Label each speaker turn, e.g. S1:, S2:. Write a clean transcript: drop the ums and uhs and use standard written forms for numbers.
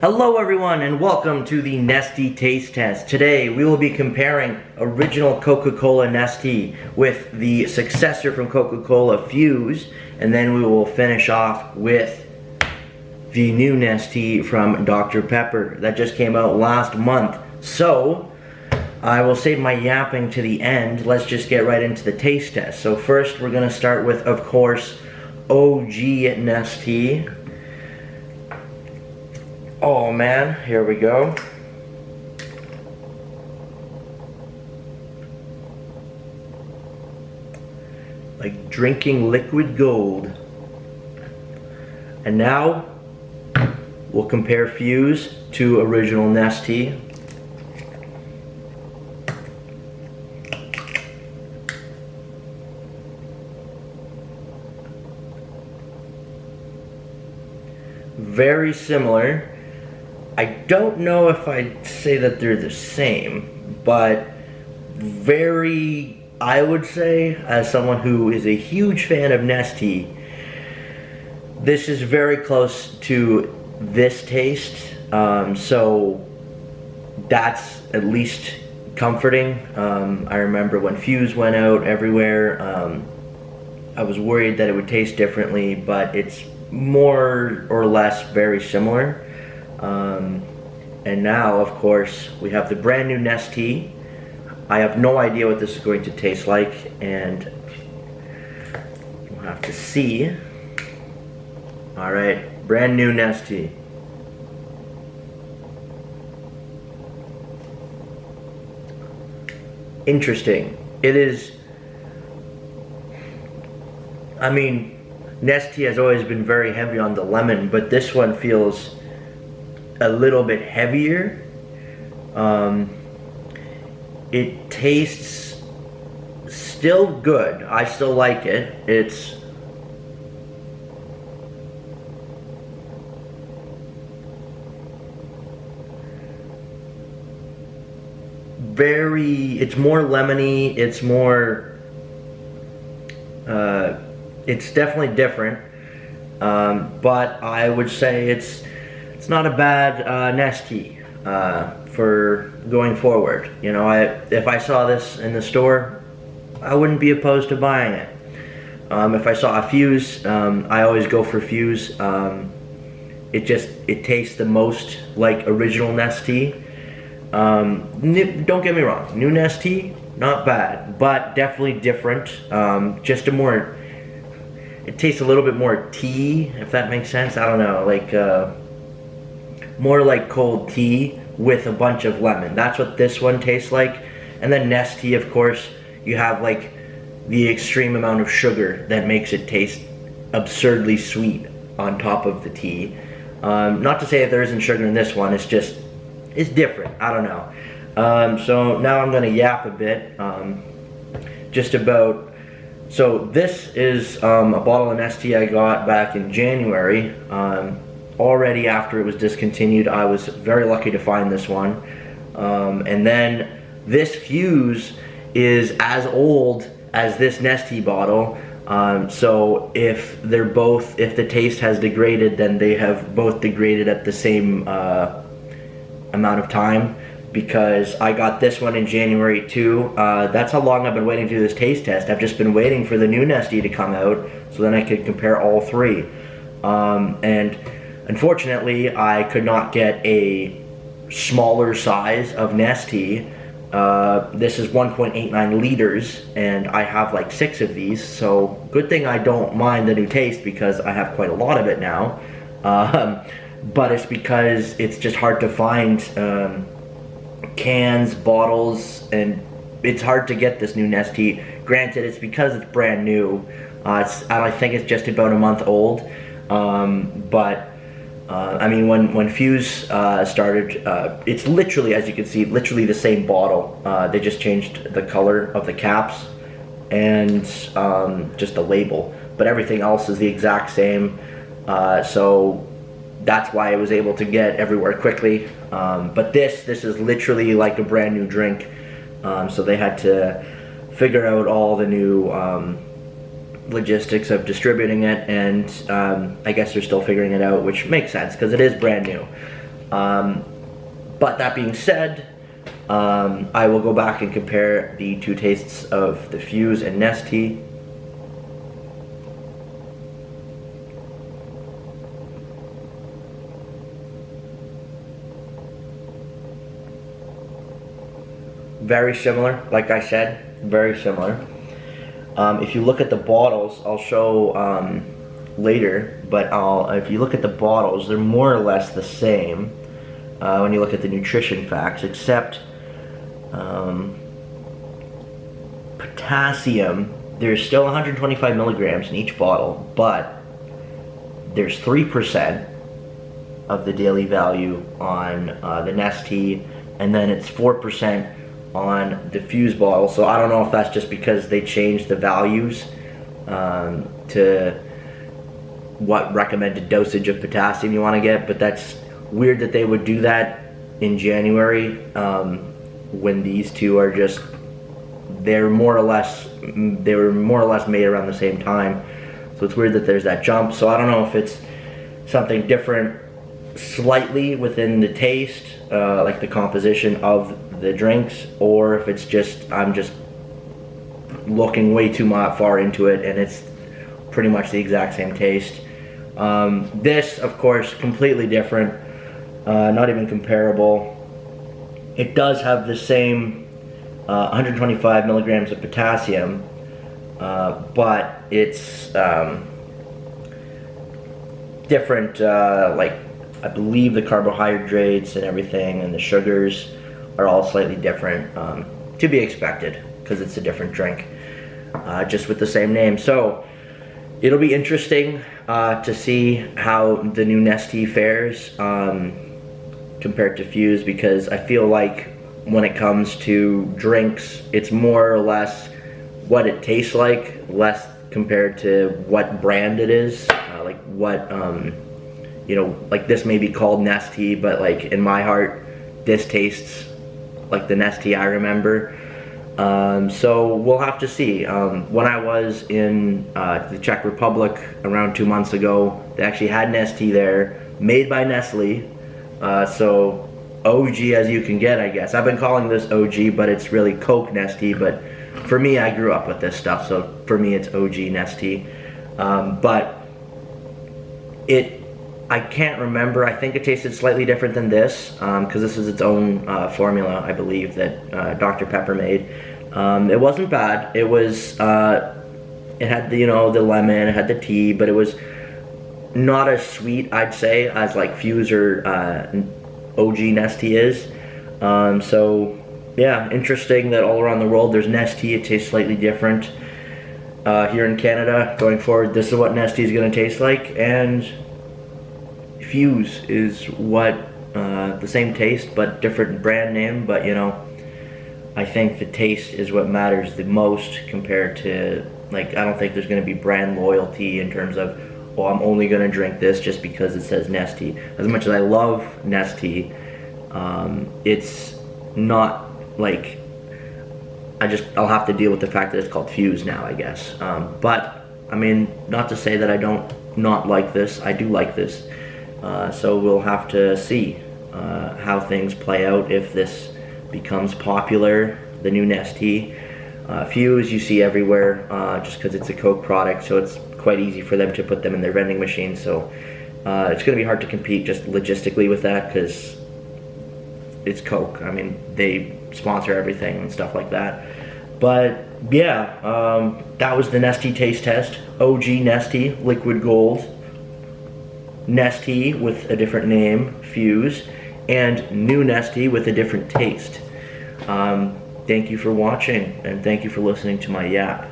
S1: Hello everyone and welcome to the Nestea Taste Test. Today we will be comparing original Coca-Cola Nestea with the successor from Coca-Cola, Fuze, and then we will finish off with the new Nestea from Dr. Pepper that just came out last month. So I will save my yapping to the end. Let's just get right into the taste test. So first we're going to start with, of course, OG Nestea. Oh man, here we go. Like drinking liquid gold. And now we'll compare Fuze to original Nestea. Very similar. I don't know if I'd say that they're the same, but I would say, as someone who is a huge fan of Nestea, this is very close to this taste, so that's at least comforting. I remember when Fuze went out everywhere, I was worried that it would taste differently, but it's more or less very similar. And now, of course, we have the brand new Nestea. I have no idea what this is going to taste like, and we'll have to see. Alright, brand new Nestea. Interesting. It is, I mean, Nestea has always been very heavy on the lemon, but this one feels a little bit heavier. It tastes still good. I still like it. It's more lemony, it's more, it's definitely different, but I would say it's not a bad Nestea for going forward. You know, if I saw this in the store, I wouldn't be opposed to buying it. If I saw a Fuze, I always go for Fuze. It tastes the most like original Nestea. Don't get me wrong, new Nestea, not bad, but definitely different. It tastes a little bit more tea, if that makes sense. I don't know, like more like cold tea with a bunch of lemon. That's what this one tastes like. And then Nestea, of course, you have like the extreme amount of sugar that makes it taste absurdly sweet on top of the tea. Not to say that there isn't sugar in this one, it's different. I don't know. So now I'm gonna yap a bit, just about. So this is a bottle of Nestea I got back in January. Already after it was discontinued, I was very lucky to find this one. And then this Fuze is as old as this Nestea bottle. So if the taste has degraded, then they have both degraded at the same amount of time, because I got this one in January too. That's how long I've been waiting to do this taste test. I've just been waiting for the new Nestea to come out so then I could compare all three. And unfortunately, I could not get a smaller size of Nestea. This is 1.89 liters, and I have like 6 of these, so good thing I don't mind the new taste because I have quite a lot of it now. But it's because it's just hard to find cans, bottles, and it's hard to get this new Nestea. Granted, it's because it's brand new. I think it's just about a month old, but I mean, when Fuze started, it's literally, as you can see, literally the same bottle. They just changed the color of the caps and just the label, but everything else is the exact same. So that's why I was able to get everywhere quickly. But this is literally like a brand new drink. So they had to figure out all the new logistics of distributing it, and I guess they're still figuring it out, which makes sense because it is brand new. But that being said, I will go back and compare the two tastes of the Fuze and Nestea. Very similar, like I said, very similar. If you look at the bottles, I'll show later, but if you look at the bottles, they're more or less the same when you look at the nutrition facts, except potassium. There's still 125 milligrams in each bottle, but there's 3% of the daily value on the Nestea, and then it's 4% on the Fuze bottle. So I don't know if that's just because they changed the values to what recommended dosage of potassium you want to get, but that's weird that they would do that in January when these two are just, they were more or less made around the same time. So it's weird that there's that jump. So I don't know if it's something different slightly within the taste, like the composition of the drinks, or if it's just I'm just looking way too far into it and it's pretty much the exact same taste. This, of course, completely different, not even comparable. It does have the same 125 milligrams of potassium, but it's different, like I believe the carbohydrates and everything and the sugars are all slightly different, to be expected because it's a different drink, just with the same name. So it'll be interesting to see how the new Nestea fares compared to Fuze, because I feel like when it comes to drinks, it's more or less what it tastes like, less compared to what brand it is, like what you know, like this may be called Nestea, but like in my heart this tastes like the Nestea I remember. So we'll have to see. When I was in the Czech Republic around 2 months ago, they actually had Nestea there, made by Nestle. So OG as you can get, I guess. I've been calling this OG, but it's really Coke Nestea. But for me, I grew up with this stuff, so for me it's OG Nestea. But I can't remember. I think it tasted slightly different than this, because this is its own formula, I believe, that Dr. Pepper made. It wasn't bad. It was, it had the, you know, the lemon, it had the tea, but it was not as sweet, I'd say, as like Fuze or OG Nestea is. So yeah, interesting that all around the world there's Nestea. It tastes slightly different. Here in Canada, going forward, this is what Nestea is going to taste like, and Fuze is what, the same taste but different brand name, but you know, I think the taste is what matters the most compared to, like, I don't think there's going to be brand loyalty in terms of, well, I'm only going to drink this just because it says Nestea. As much as I love Nestea, it's not like, I'll have to deal with the fact that it's called Fuze now, I guess. But I mean, not to say that I don't not like this. I do like this. So we'll have to see how things play out if this becomes popular, the new Nestea. Fuze you see everywhere, just because it's a Coke product, so it's quite easy for them to put them in their vending machines. So it's going to be hard to compete just logistically with that, because it's Coke. I mean, they sponsor everything and stuff like that. But yeah, that was the Nestea taste test. OG Nestea, liquid gold. Nestea with a different name, Fuze, and new Nestea with a different taste. Thank you for watching, and thank you for listening to my yap.